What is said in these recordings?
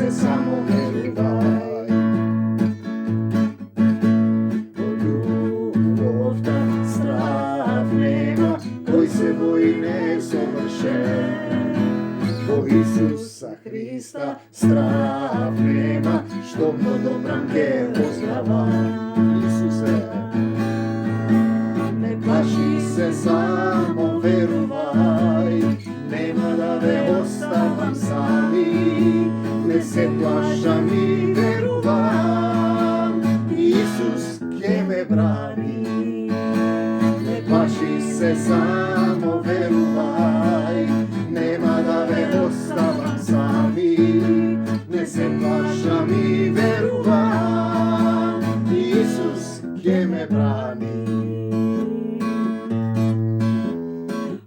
se samo veruvaj. Od ljubovta strah nema, koji se boji nesovršen. Po Isusa Hrista strah nema, što mu dobranke pozdrava. Isuse, ne plaši se, samo veruvaj, nema da ve ostavam sami, ne se plašam i veruvam, Isus kje me brani. Ne plaši se, samo veruvaj, nema da ve ostavam sami, ne se plašam i veruvam, Isus kje me brani.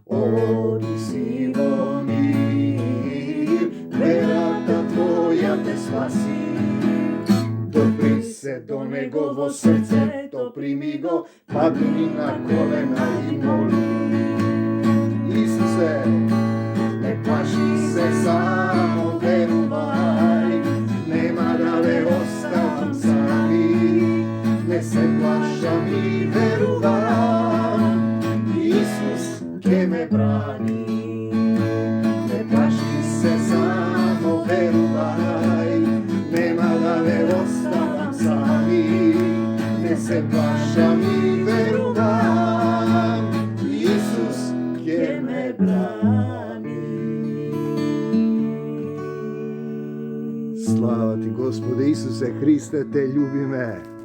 Odi sivo mir, verata tvoja te spasi, dopri se do njegovo srce, to primi go, padni na kolena i moli. Isuse, ne plaši se, samo veruvaj, nema da ve ostavam sami, ne se plašam i veruvam, Isus kje me brani. Ne plaši se, samo veruvaj, nema da ve ostavam sami, ne se plašam i veruvam, Isus kje me brani. Slava ti, Gospode Isuse Hriste, te ljubi me.